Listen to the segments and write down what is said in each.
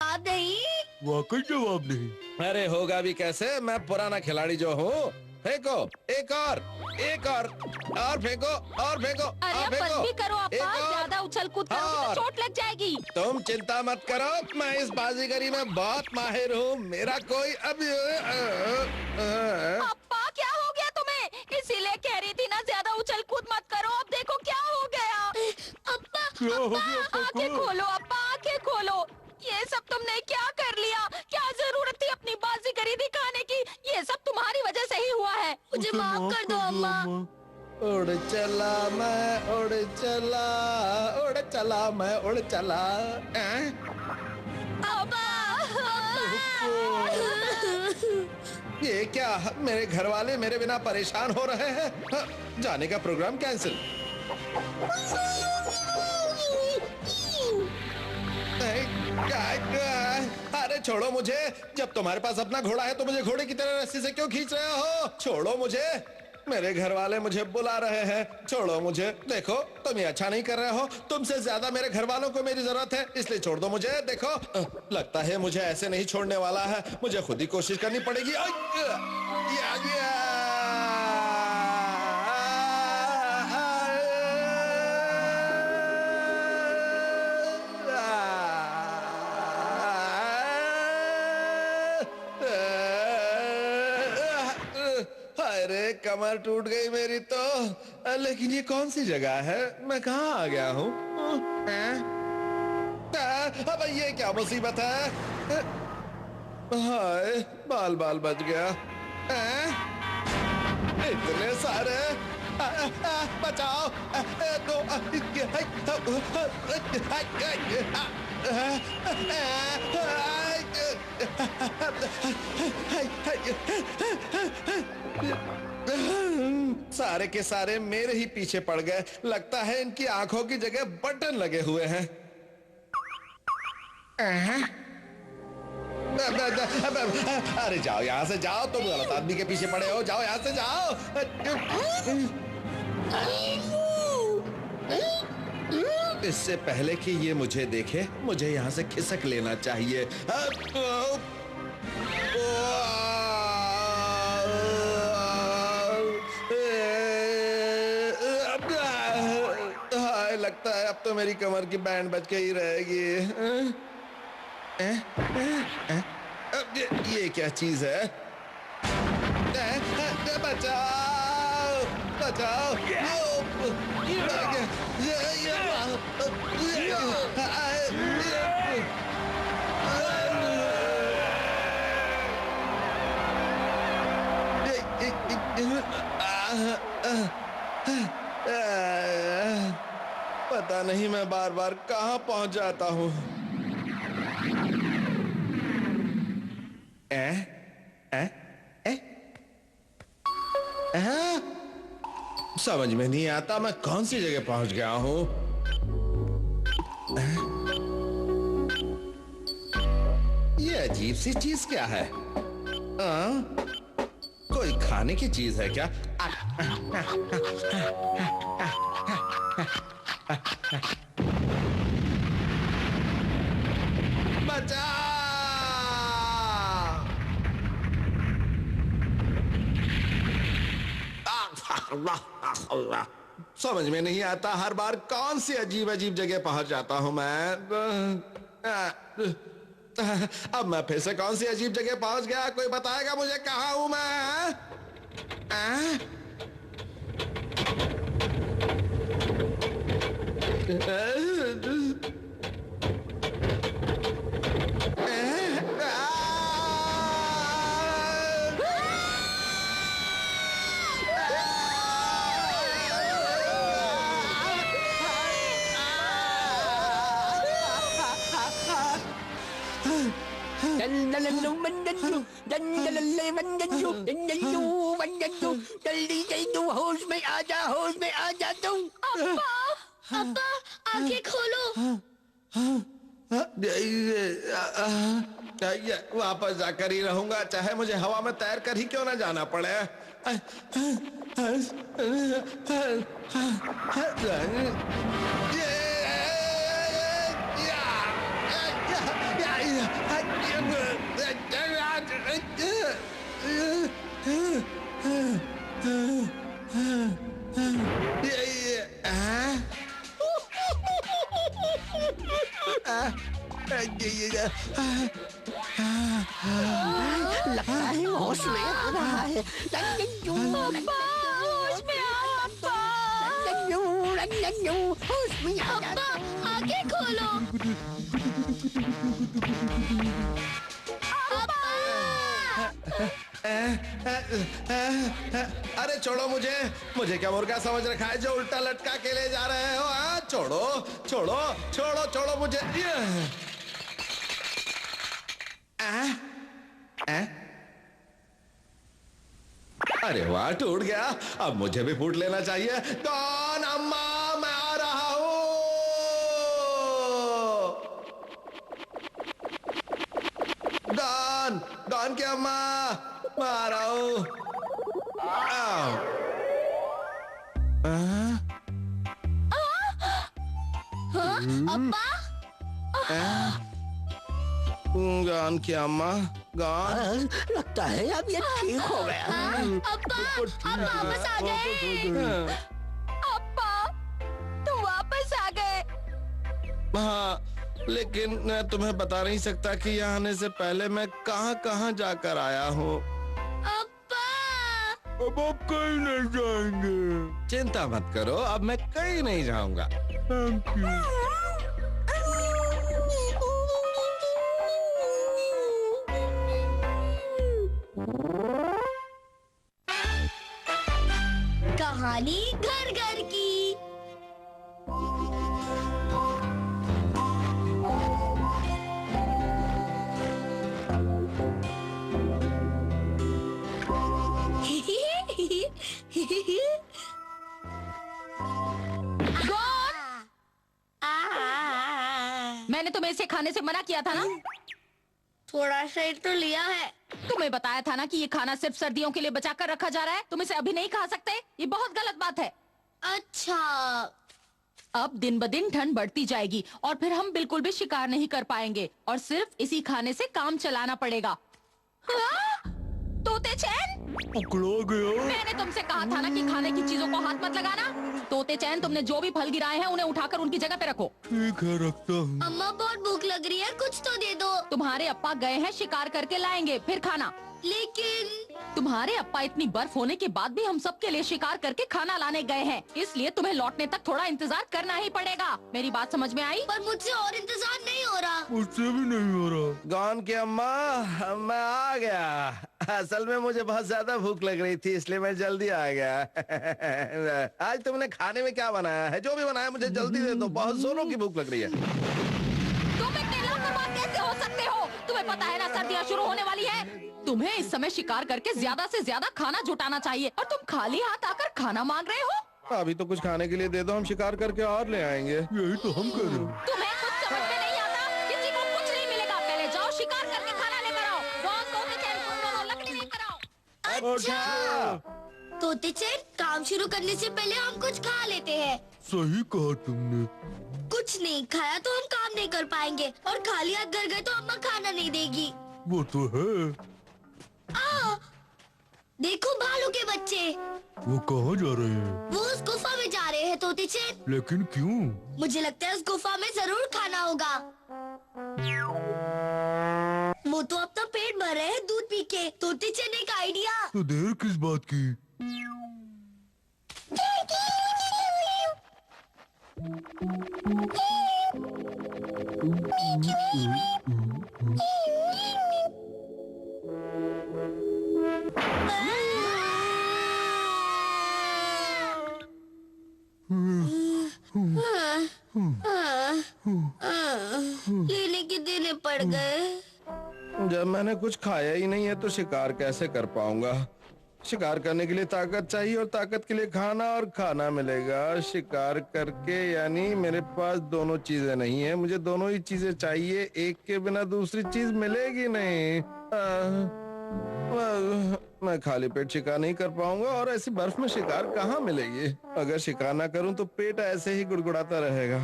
याद नहीं। वाकई जवाब नहीं। अरे होगा भी कैसे, मैं पुराना खिलाड़ी जो हूँ। फेंको, एक और फेंको, और फेंको, अरे और बंद फेंको। भी करो एक अप्पा, और। ज्यादा उछल कूद करोगे तो और। चोट लग जाएगी। तुम चिंता मत करो, मैं इस बाजीगरी में बहुत माहिर हूँ। मेरा कोई अभी अप्पा क्या हो गया तुम्हें? इसीलिए कह रही थी ना ज्यादा उछल कूद मत करो। अब देखो क्या हो गया। अप्पा क्या हो अप्पा गया अप्पा आंखें को? खोलो अप्पा, आंखें खोलो। ये सब तुमने क्या कर लिया? क्या जरूरत थी अपनी बाजीगरी दिखाने की? ये सब तुम्हारी वजह से ही हुआ है। मुझे उसे माफ कर दो अम्मा। उड़ चला मैं, उड़ चला, उड़ चला मैं, उड़ चला। अब्बा ये क्या, मेरे घर वाले मेरे बिना परेशान हो रहे हैं। जाने का प्रोग्राम कैंसिल। अरे छोड़ो मुझे। जब तुम्हारे पास अपना घोड़ा है तो मुझे घोड़े की तरह रस्सी से क्यों खींच रहे हो? छोड़ो मुझे, मेरे घर वाले मुझे बुला रहे हैं। छोड़ो मुझे। देखो तुम ये अच्छा नहीं कर रहे हो। तुमसे ज्यादा मेरे घर वालों को मेरी जरूरत है, इसलिए छोड़ दो मुझे। देखो लगता है मुझे ऐसे नहीं छोड़ने वाला है। मुझे खुद ही कोशिश करनी पड़ेगी। अरे कमर टूट गई मेरी तो। लेकिन ये कौन सी जगह है? मैं कहाँ आ गया हूँ? अब ये क्या मुसीबत है? हाय, बाल बाल बच गया। इतने सारे। बचाओ। सारे के सारे मेरे ही पीछे पड़ गए। लगता है इनकी आंखों की जगह बटन लगे हुए हैं। अरे जाओ यहाँ से जाओ, तुम गलत आदमी के पीछे पड़े हो। जाओ यहाँ से जाओ। इससे पहले कि ये मुझे देखे, मुझे यहाँ से खिसक लेना चाहिए। हाय, लगता है अब तो मेरी कमर की बैंड बच के ही रहेगी। अब ये क्या चीज है? बचाओ, बचाओ। पता नहीं मैं बार बार कहाँ पहुंच जाता हूँ। समझ में नहीं आता मैं कौन सी जगह पहुंच गया हूँ। ये अजीब सी चीज क्या है? कोई खाने की चीज है क्या? बचा। समझ में नहीं आता हर बार कौन सी अजीब अजीब जगह पहुंच जाता हूं मैं। अब मैं फिर से कौन सी अजीब जगह पहुंच गया? कोई बताएगा मुझे कहां हूं मैं? होश में आ जा, होश में आ जा तू। अब्बा अब्बा आंखें खोलो। वापस जाकर ही रहूंगा, चाहे मुझे हवा में तैर कर ही क्यों ना जाना पड़े। लगता है होश में आ रहा है। अब्बा, होश में आओ अब्बा। होश में आ अब्बा, आंखें खोलो। अरे छोड़ो मुझे। मुझे क्या मुर्गा समझ रखा है जो उल्टा लटका के ले जा रहे हो? छोड़ो छोड़ो छोड़ो छोड़ो मुझे। अरे वाह, टूट गया। अब मुझे भी फूट लेना चाहिए। कौन? अम्मा, मैं आ रहा हूं। डॉन की अम्मा, मैं आ रहा हूं। अब्बा, गान की अम्मा, गान। लगता है अब ये ठीक हो गया। अब्बा, आप वापस आ गए। अब्बा, तुम वापस आ गए। हाँ, लेकिन मैं तुम्हें बता नहीं सकता कि यहाँ आने से पहले मैं कहाँ जाकर आया हूँ। अब्बा, अब आप कहीं नहीं जाएंगे। चिंता मत करो, अब मैं कहीं नहीं जाऊंगा। Thank you. कहानी घर घर की। मैंने तुम्हें इसे खाने से मना किया था ना? थोड़ा सा ही तो लिया है। तुम्हें बताया था ना कि ये खाना सिर्फ सर्दियों के लिए बचा कर रखा जा रहा है। तुम इसे अभी नहीं खा सकते। ये बहुत गलत बात है। अच्छा, अब दिन ब दिन ठंड बढ़ती जाएगी और फिर हम बिल्कुल भी शिकार नहीं कर पाएंगे और सिर्फ इसी खाने से काम चलाना पड़ेगा। हाँ? तोते चैन, पकड़ा गया। मैंने तुमसे कहा था ना कि खाने की चीजों को हाथ मत लगाना। तोते चैन, तुमने जो भी फल गिराए हैं उन्हें उठाकर उनकी जगह पे रखो। ठीक है, रखता हूँ। अम्मा बहुत भूख लग रही है, कुछ तो दे दो। तुम्हारे अप्पा गए हैं शिकार करके लाएंगे, फिर खाना। लेकिन तुम्हारे अप्पा इतनी बर्फ होने के बाद भी हम सब के लिए शिकार करके खाना लाने गए हैं, इसलिए तुम्हें लौटने तक थोड़ा इंतजार करना ही पड़ेगा। मेरी बात समझ में आई? पर मुझसे और इंतजार नहीं हो रहा। मुझसे भी नहीं हो रहा। गान की अम्मा, मैं आ गया। असल में मुझे बहुत ज्यादा भूख लग रही थी, इसलिए मैं जल्दी आ गया। आज तुमने खाने में क्या बनाया है? जो भी बनाया मुझे जल्दी दे दो, बहुत जोरों की भूख लग रही है। तुम इतने लापरवाह कैसे हो सकते हो? तुम्हें पता है ना सर्दियाँ शुरू होने वाली है। तुम्हें इस समय शिकार करके ज्यादा से ज्यादा खाना जुटाना चाहिए और तुम खाली हाथ आकर खाना मांग रहे हो। अभी तो कुछ खाने के लिए दे दो, हम शिकार करके और ले आएंगे। यही तो हम कर रहे हैं। तुम्हें कुछ समझ में नहीं आता? किसी को कुछ नहीं मिलेगा। पहले जाओ शिकार करके खाना लेकर आओ। तोते चैन, तुम दोनों लकड़ी लेकर आओ। अच्छा, तोते चैन, काम शुरू करने से पहले हम कुछ खा लेते हैं। सही कहा तुमने। कुछ नहीं खाया तो हम काम नहीं कर पाएंगे और खाली हाथ घर गए तो अम्मा खाना नहीं देगी। वो तो है। देखो भालू के बच्चे, वो कहाँ जा रहे हैं? वो उस गुफा में जा रहे हैं तोते चैन। लेकिन क्यों? मुझे लगता है उस गुफा में जरूर खाना होगा। वो तो अपना पेट भर रहे हैं दूध पी के। तोते चैन, एक आइडिया। तो देर किस बात की? लेने के देने पड़ गए। जब मैंने कुछ खाया ही नहीं है तो शिकार कैसे कर पाऊंगा? शिकार करने के लिए ताकत चाहिए और ताकत के लिए खाना, और खाना मिलेगा शिकार करके। यानी मेरे पास दोनों चीजें नहीं है। मुझे दोनों ही चीजें चाहिए, एक के बिना दूसरी चीज मिलेगी नहीं। मैं खाली पेट शिकार नहीं कर पाऊंगा और ऐसी बर्फ में शिकार कहाँ मिलेगी? अगर शिकार ना करूं तो पेट ऐसे ही गुड़गुड़ाता रहेगा।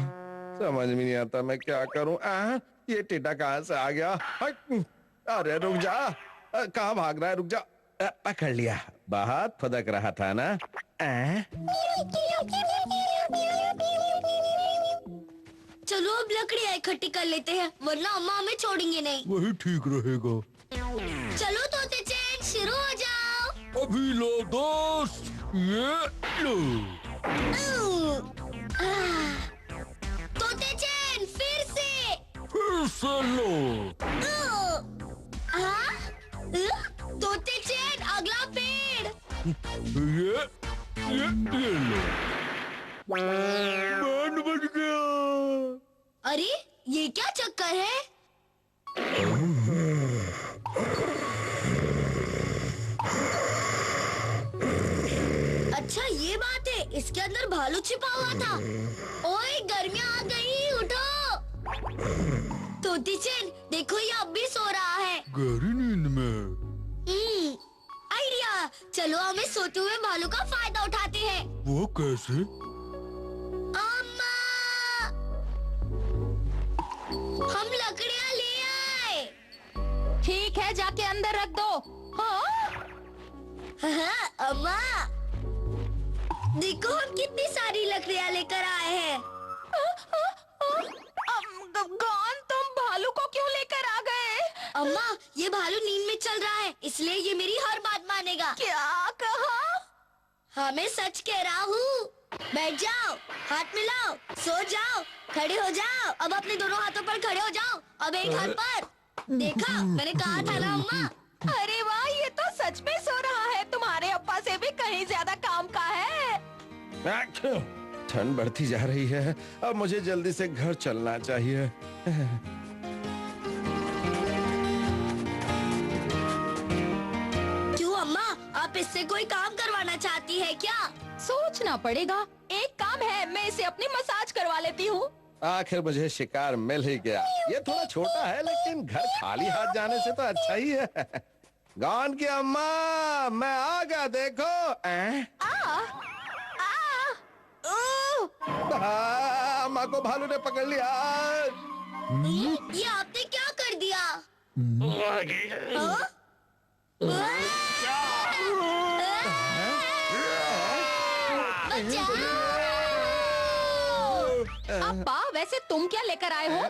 समझ में नहीं आता मैं क्या करूं। ये टेढ़ा कहाँ से आ गया? अरे रुक जा, कहाँ भाग रहा है? रुक जा। पकड़ लिया। बहुत फदक रहा था ना। चलो अब लकड़ियाँ इकट्ठी कर लेते हैं, वरना अम्मा हमें छोड़ेंगे नहीं। वही ठीक रहेगा। चलो तोते चैन शुरू हो जाओ। अभी लो दोस्त, ये लो। तोते चैन फिर से। फिर से लो। तोते चैन अगला पेड़। ये लो। बैंड बज गया। अरे ये क्या चक्कर है? अच्छा ये बात है, इसके अंदर भालू छिपा हुआ था। ओए गर्मियाँ आ गई, उठो। तोती चैन देखो, ये अब भी सो रहा है। गहरी नींद में। आइडिया, चलो हमें सोते हुए भालू का फायदा उठाते हैं। वो कैसे? अम्मा, हम लकड़ियाँ ले आए। ठीक है, जाके अंदर रख दो। हाँ? अम्मा, देखो हम कितनी सारी लकड़ियाँ लेकर आए हैं। गॉन, तुम भालू को क्यों लेकर आ गए? अम्मा, ये भालू नींद में चल रहा है, इसलिए ये मेरी हर बात मानेगा। क्या कहा? हाँ, मैं सच कह रहा हूँ। बैठ जाओ, हाथ मिलाओ, सो जाओ, खड़े हो जाओ। अब अपने दोनों हाथों पर खड़े हो जाओ। अब एक हाथ पर। देखा, मैंने कहा था ना अम्मा। अरे वाह, ये तो सच में सो रहा है। तुम्हारे अप्पा से भी कहीं ज्यादा काम का है। ठंड बढ़ती जा रही है, अब मुझे जल्दी से घर चलना चाहिए। क्यों अम्मा, आप इससे कोई काम करवाना चाहती है क्या? सोचना पड़ेगा। एक काम है, मैं इसे अपनी मसाज करवा लेती हूँ। आखिर मुझे शिकार मिल ही गया। ये थोड़ा छोटा है, लेकिन घर खाली हाथ जाने से तो अच्छा ही है। गॉन की अम्मा, मैं आ गया, देखो। अम्मा को भालू ने पकड़ लिया। ये आपने क्या कर दिया? हाँ? अप्पा, वैसे तुम क्या लेकर आए हो?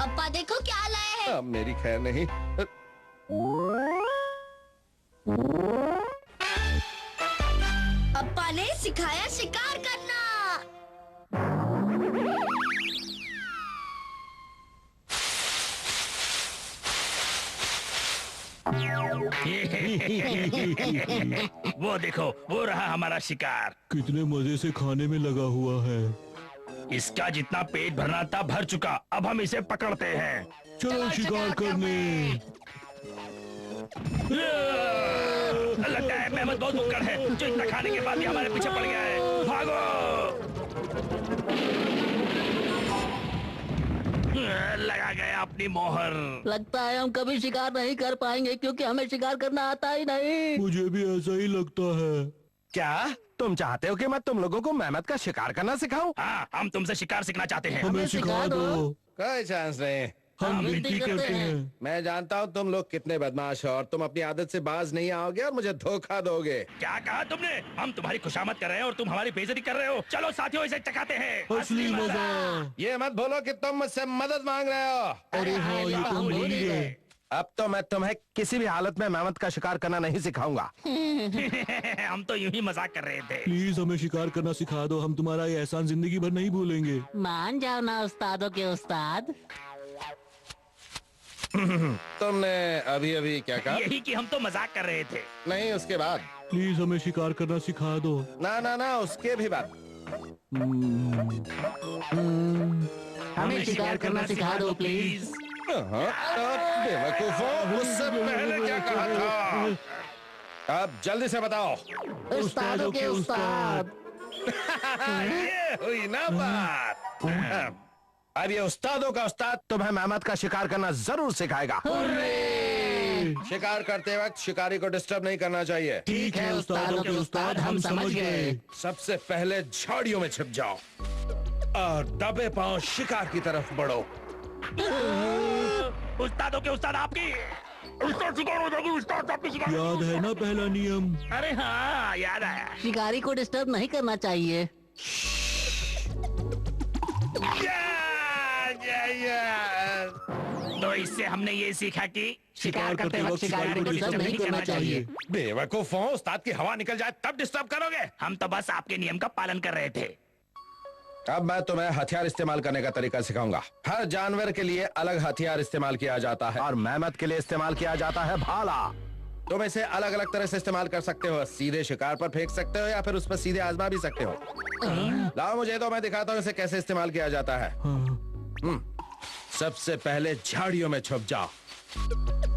अप्पा देखो क्या लाए हैं। मेरी खैर नहीं। अप्पा ने सिखाया शिकार करना। वो देखो, वो रहा हमारा शिकार। कितने मजे से खाने में लगा हुआ है। इसका जितना पेट भरना था भर चुका, अब हम इसे पकड़ते हैं। चलो शिकार करने। लगता है मेहमद बहुत भुक्कड़ है, जो इतना खाने के बाद भी हमारे पीछे पड़ गया है। भागो! लगा गया अपनी मोहर। लगता है हम कभी शिकार नहीं कर पाएंगे, क्योंकि हमें शिकार करना आता ही नहीं। मुझे भी ऐसा ही लगता है। क्या तुम चाहते हो कि मैं तुम लोगों को मेहमद का शिकार करना सिखाऊं? हाँ, हम तुमसे शिकार सीखना चाहते हैं। हमें सिखा दो। कोई चांस नहीं। हम विनती करते हैं। मैं जानता हूँ तुम लोग कितने बदमाश हो और तुम अपनी आदत से बाज नहीं आओगे और मुझे धोखा दोगे। क्या कहा तुमने? हम तुम्हारी खुशामद कर रहे हैं और तुम हमारी बेइज्जती कर रहे हो। चलो साथियों, इसे चखाते हैं। असली मजा। ये मत भूलो कि तुम मुझसे मदद मांग रहे हो। अरे हाँ, ये तो हम भूल ही गए। अब तो मैं तुम्हें किसी भी हालत में मेहमद का शिकार करना नहीं सिखाऊंगा। हम तो यूं ही मजाक कर रहे थे। प्लीज हमें शिकार करना सिखा दो, हम तुम्हारा ये एहसान जिंदगी भर नहीं भूलेंगे। मान जाओ ना उस्तादों के उस्ताद। तुमने अभी अभी क्या कहा? यही कि हम तो मजाक कर रहे थे। नहीं, उसके बाद। प्लीज हमें शिकार करना सिखा दो। ना ना ना, उसके भी बाद। हमें शिकार करना सिखा दो प्लीज। बेवकूफों, उससे पहले क्या कहा था? अब जल्दी से बताओ। उस्तादों के उस्ताद। ये हुई ना बात। अब ये उस्तादों का उस्ताद तुम्हें मेहमद का शिकार करना जरूर सिखाएगा। शिकार करते वक्त शिकारी को डिस्टर्ब नहीं करना चाहिए। ठीक है उस्तादों के उस्ताद, हम समझ गए। सबसे पहले झाड़ियों में छिप जाओ और दबे पांव शिकार की तरफ बढ़ो। उस्तादों के उस्ताद आपकी उस्ताद शिकार हो जाएगी। उस्ताद आपकी शिकार। याद है ना पहला नियम? अरे हाँ, याद आया। शिकारी को डिस्टर्ब नहीं करना चाहिए। तो इससे हमने ये सीखा कि शिकार करते वक्त शिकारी को डिस्टर्ब डिस्टर्ब नहीं करना चाहिए। बेवकूफों, उस्ताद की हवा निकल जाए तब डिस्टर्ब करोगे। हम तो बस आपके नियम का पालन कर रहे थे। अब मैं तुम्हें हथियार इस्तेमाल करने का तरीका सिखाऊंगा। हर जानवर के लिए अलग हथियार इस्तेमाल किया जाता है और मेहमत के लिए इस्तेमाल किया जाता है भाला। तुम इसे अलग अलग तरह से इस्तेमाल कर सकते हो। सीधे शिकार पर फेंक सकते हो या फिर उस पर सीधे आजमा भी सकते हो। लाओ मुझे तो मैं दिखाता हूँ इसे कैसे इस्तेमाल किया जाता है। सबसे पहले झाड़ियों में छुप जाओ,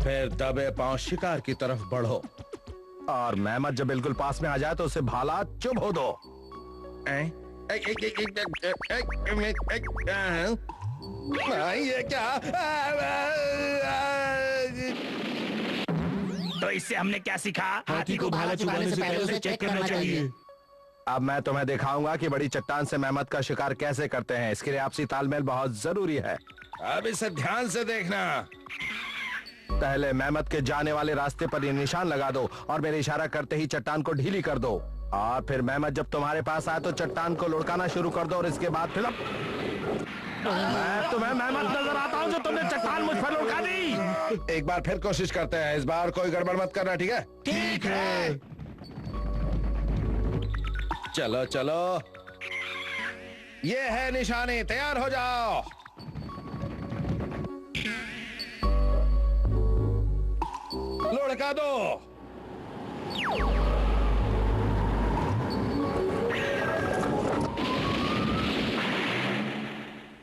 फिर दबे पांव शिकार की तरफ बढ़ो और मेहमत जब बिल्कुल पास में आ जाए तो उसे भाला चुभो दो। ये क्या? तो इससे हमने क्या सीखा? हाथी को भाला चुभाने से पहले उसे चेक करना चाहिए। अब मैं तुम्हें दिखाऊंगा कि बड़ी चट्टान से मेहमत का शिकार कैसे करते हैं। इसके लिए आपसी तालमेल बहुत जरूरी है। अब इसे ध्यान से देखना। पहले मेहमत के जाने वाले रास्ते पर ये निशान लगा दो और मेरे इशारा करते ही चट्टान को ढीली कर दो और फिर मेहमत जब तुम्हारे पास आए तो चट्टान को लुढ़काना शुरू कर दो और इसके बाद फिर मैं तुम्हें मेहमत नजर आता हूँ जो तुमने चट्टान मुझ पर लुढ़का दी। एक बार फिर कोशिश करते हैं। इस बार कोई गड़बड़ मत करना, ठीक है? ठीक है। चलो चलो, ये है निशानी, तैयार हो जाओ। लुढ़का दो।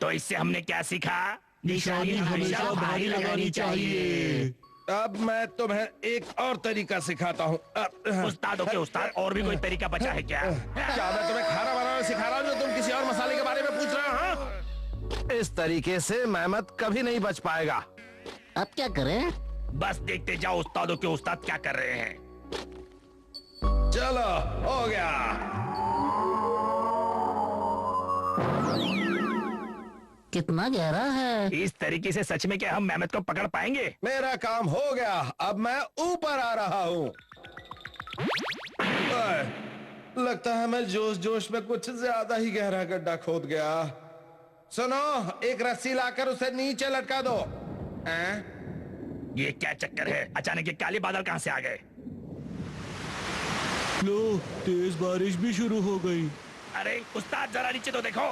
तो इससे हमने क्या सीखा? निशानी हमेशा भारी लगानी चाहिए। अब मैं तुम्हें एक और तरीका सिखाता हूँ। उस्तादों के उस्ताद, और भी कोई तरीका बचा है क्या? क्या मैं तुम्हें खाना बनाना सिखा रहा हूँ जो तुम किसी और मसाले के बारे में पूछ रहे हो? इस तरीके से मेहमत कभी नहीं बच पाएगा। अब क्या करें? बस देखते जाओ उस्तादों के उस्ताद क्या कर रहे हैं। चलो, हो गया। कितना गहरा है? इस तरीके से सच में क्या हम मेहमत को पकड़ पाएंगे? मेरा काम हो गया। अब मैं ऊपर आ रहा हूँ। लगता है मैं जोश जोश में कुछ ज्यादा ही गहरा गड्ढा खोद गया। सुनो, एक रस्सी लाकर उसे नीचे लटका दो। ये क्या चक्कर है? अचानक ये काले बादल कहाँ से आ गए? लो, तेज बारिश भी शुरू हो गई। अरे उस्ताद, जरा नीचे तो देखो।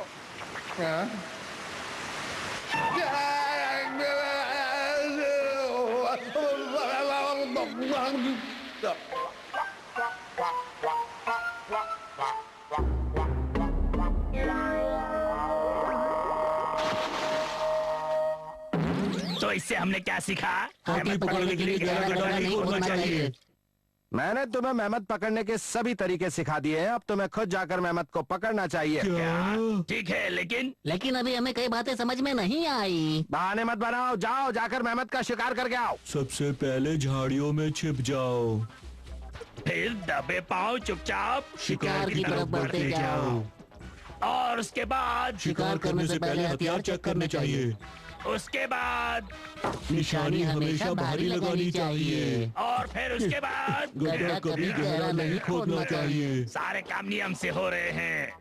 तो इससे हमने क्या सीखा? हाथी पकड़ने के लिए गहरा गड्ढा नहीं खोदना चाहिए। मैंने तुम्हें मेहमत पकड़ने के सभी तरीके सिखा दिए हैं। अब तुम्हें खुद जाकर मेहमत को पकड़ना चाहिए। क्या? ठीक है, लेकिन अभी हमें कई बातें समझ में नहीं आई। बहाने मत बनाओ, जाओ जाकर मेहमत का शिकार करके आओ। सबसे पहले झाड़ियों में छिप जाओ, फिर दबे पांव चुपचाप शिकार की तरफ बढ़ते जाओ। और उसके बाद शिकार करने से पहले हथियार चेक करने चाहिए। उसके बाद निशानी हमेशा भारी लगानी चाहिए और फिर उसके बाद गड्ढा कभी गहरा नहीं खोदना चाहिए। सारे काम नियम से हो रहे हैं।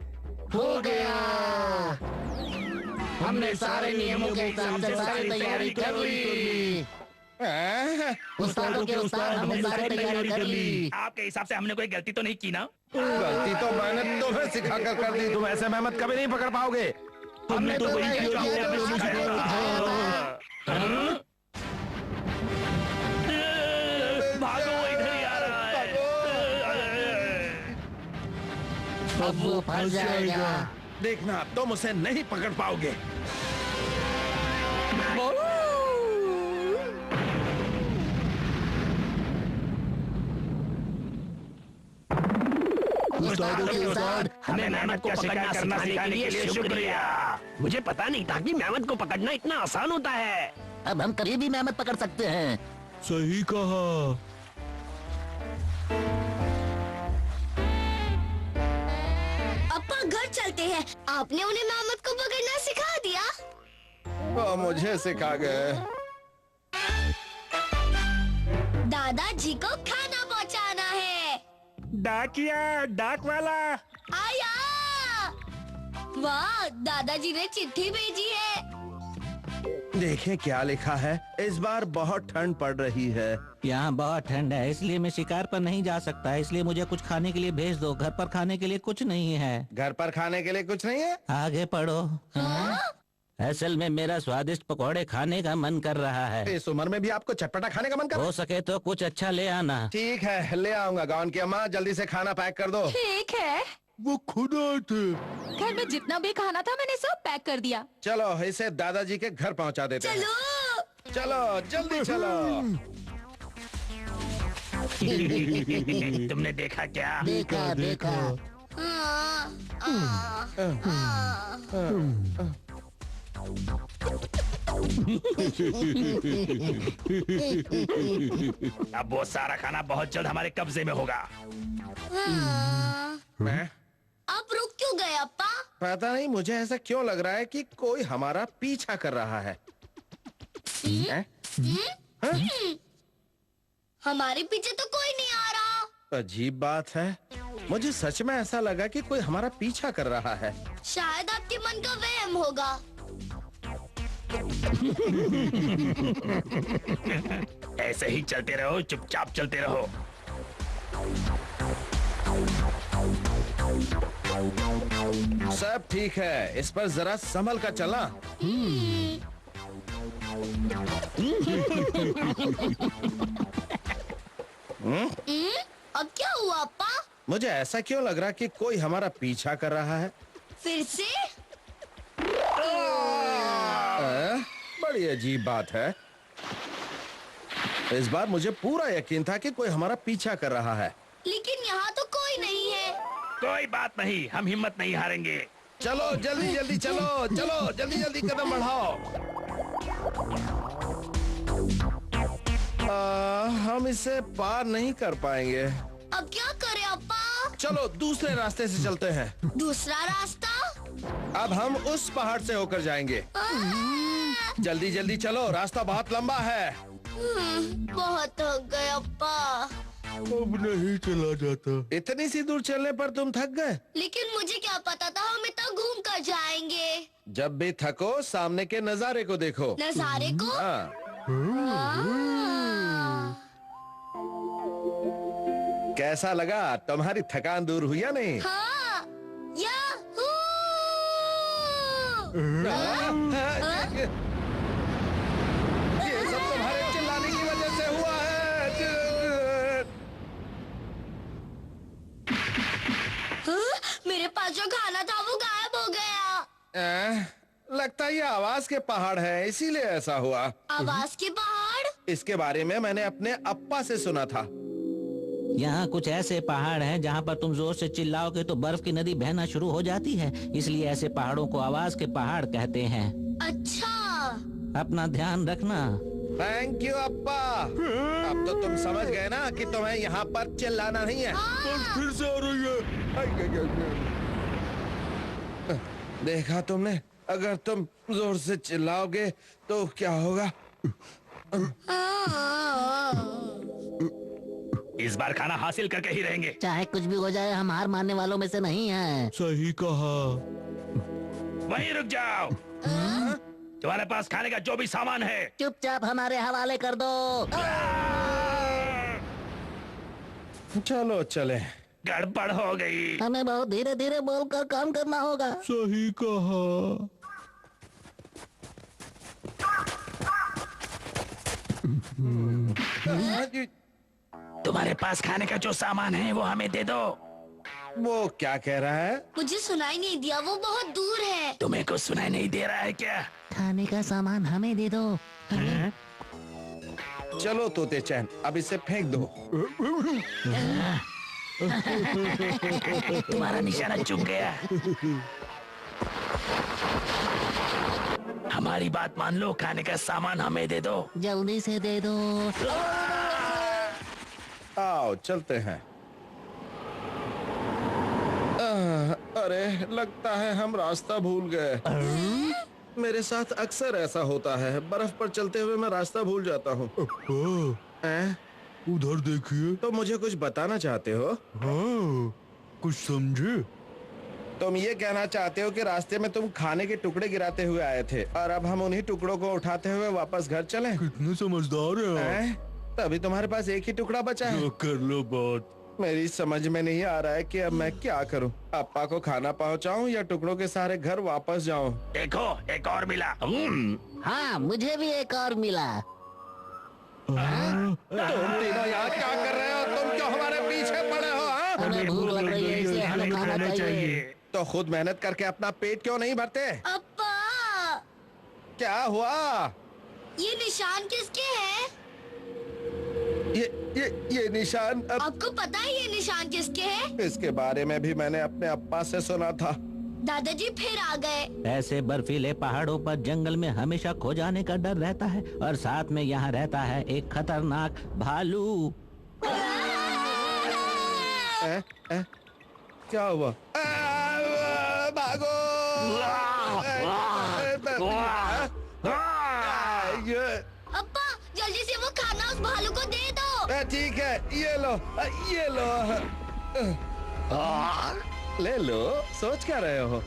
हो गया। हमने सारे नियमों के हिसाब से सारी तैयारी कर ली। उस्तादों के उस्ताद, हमने सारी तैयारी कर ली। आपके हिसाब से हमने कोई गलती तो नहीं की ना? गलती तो मैंने तुम्हें सिखा कर दी। तुम ऐसे मेहमत कभी नहीं पकड़ पाओगे। हमने तो वही किया जो आपने हमें सिखाया था। भागो, वो इधर ही आ रहा है। अब वो फंस जाएगा। देखना, तुम उसे नहीं पकड़ पाओगे। उस्तादों के उस्ताद, हमें मेहमत को पकड़ना करना सिखाने के लिए शुक्रिया। मुझे पता नहीं था कि मेहमत को पकड़ना इतना आसान होता है। अब हम कभी भी मेहमत पकड़ सकते हैं। सही कहा। अपा घर चलते हैं। आपने उन्हें मेहमत को पकड़ना सिखा दिया। वो मुझे सिखा गए। दादाजी को खाना पहुंचाना है। डाकिया, डाक वाला। आया। वाह, दादाजी ने चिट्ठी भेजी है। देखें क्या लिखा है। इस बार बहुत ठंड पड़ रही है। यहाँ बहुत ठंड है, इसलिए मैं शिकार पर नहीं जा सकता, इसलिए मुझे कुछ खाने के लिए भेज दो। घर पर खाने के लिए कुछ नहीं है। घर पर खाने के लिए कुछ नहीं है? आगे पढ़ो। असल में मेरा स्वादिष्ट पकौड़े खाने का मन कर रहा है। इस उम्र में भी आपको चटपटा खाने का मन कर? हो सके तो कुछ अच्छा ले आना। ठीक है, ले आऊंगा। गाउन की अम्मा, जल्दी से खाना पैक कर दो। ठीक है, वो खुद आए थे। घर में जितना भी खाना था मैंने सब पैक कर दिया। चलो इसे दादाजी के घर पहुंचा देते हैं। चलो। चलो जल्दी चलो। तुमने देखा क्या? देखा देखा। अब वो सारा खाना बहुत जल्द हमारे कब्जे में होगा। मैं आप रुक क्यों गए अप्पा? पता नहीं, मुझे ऐसा क्यों लग रहा है कि कोई हमारा पीछा कर रहा है। हैं? हमारे पीछे तो कोई नहीं आ रहा। अजीब बात है, मुझे सच में ऐसा लगा कि कोई हमारा पीछा कर रहा है। शायद आपके मन का वहम होगा। ऐसे ही चलते रहो, चुपचाप चलते रहो। सब ठीक है, इस पर जरा संभल कर चलना। अब क्या हुआ अप्पा? मुझे ऐसा क्यों लग रहा कि कोई हमारा पीछा कर रहा है? फिर से? बड़ी अजीब बात है। इस बार मुझे पूरा यकीन था कि कोई हमारा पीछा कर रहा है। लेकिन यहाँ तो कोई नहीं है। कोई बात नहीं, हम हिम्मत नहीं हारेंगे। चलो जल्दी जल्दी चलो, चलो जल्दी जल्दी कदम बढ़ाओ। हम इसे पार नहीं कर पाएंगे। अब क्या करें अप्पा? चलो दूसरे रास्ते से चलते हैं। दूसरा रास्ता? अब हम उस पहाड़ से होकर जाएंगे। जल्दी जल्दी चलो, रास्ता बहुत लंबा है। बहुत थक गए अप्पा। अब नहीं चला जाता। इतनी सी दूर चलने पर तुम थक गए? लेकिन मुझे क्या पता था हम इतना घूम कर जाएंगे। जब भी थको सामने के नजारे को देखो। नजारे को? हाँ। कैसा लगा? तुम्हारी थकान दूर हुई या नहीं? हाँ। याहू! ये सब तुम्हारे चिल्लाने की वजह से हुआ है। मेरे पास जो खाना था वो गायब हो गया। लगता है ये आवाज के पहाड़ है, इसीलिए ऐसा हुआ। आवाज के पहाड़? इसके बारे में मैंने अपने अप्पा से सुना था। यहाँ कुछ ऐसे पहाड़ हैं जहाँ पर तुम जोर से चिल्लाओगे तो बर्फ की नदी बहना शुरू हो जाती है, इसलिए ऐसे पहाड़ों को आवाज के पहाड़ कहते हैं। अच्छा। अपना ध्यान रखना। थैंक यू अप्पा। अब तो तुम समझ गए ना कि तुम्हें यहाँ पर चिल्लाना नहीं है। फिर से आ रही है। देखा तुमने, अगर तुम जोर से चिल्लाओगे तो क्या होगा? इस बार खाना हासिल करके ही रहेंगे। चाहे कुछ भी हो जाए, हम हार मानने वालों में से नहीं हैं। सही कहा। वहीं रुक जाओ। तुम्हारे पास खाने का जो भी सामान है चुपचाप हमारे हवाले कर दो। चलो चले। गड़बड़ हो गई। हमें बहुत धीरे धीरे बोलकर काम करना होगा। सही कहा। तुम्हारे पास खाने का जो सामान है वो हमें दे दो। वो क्या कह रहा है? मुझे सुनाई नहीं दिया, वो बहुत दूर है। तुम्हें कुछ सुनाई नहीं दे रहा है क्या? खाने का सामान हमें दे दो। चलो तोते चैन, अब इसे फेंक दो। तुम्हारा निशाना चुक गया। हमारी बात मान लो, खाने का सामान हमें दे दो। जल्दी से दे दो। आओ चलते हैं। अरे लगता है हम रास्ता भूल गए। मेरे साथ अक्सर ऐसा होता है, बर्फ पर चलते हुए मैं रास्ता भूल जाता हूँ। उधर देखिए। तो मुझे कुछ बताना चाहते हो? हाँ, कुछ समझे? तुम ये कहना चाहते हो कि रास्ते में तुम खाने के टुकड़े गिराते हुए आए थे और अब हम उन्हीं टुकड़ों को उठाते हुए वापस घर चलें? कितने समझदार है आप। हैं? तभी तुम्हारे पास एक ही टुकड़ा बचा है। जो कर लो बात। मेरी समझ में नहीं आ रहा है कि अब मैं क्या करूं। पापा को खाना पहुंचाऊं या टुकड़ों के सारे घर वापस जाऊं? देखो एक और मिला। हाँ मुझे भी एक और मिला। तुम तीनों यहाँ क्या कर रहे हो? तुम क्यों हमारे पीछे पड़े हो? हाँ? हमें भूख लग रही है इसलिए हमें खाना चाहिए। तो खुद मेहनत करके अपना पेट क्यों नहीं भरते? अप्पा, क्या हुआ? ये निशान किसके हैं? ये निशान आपको पता है ये निशान किसके हैं? इसके बारे में भी मैंने अपने अप्पा से सुना था। दादाजी फिर आ गए। ऐसे बर्फीले पहाड़ों पर जंगल में हमेशा खो जाने का डर रहता है और साथ में यहाँ रहता है एक खतरनाक भालू। क्या हुआ? भागो! अप्पा जल्दी से वो खाना उस भालू को दे दो। ठीक है, ये लो, ये लो। ले लो, सोच क्या रहे हो?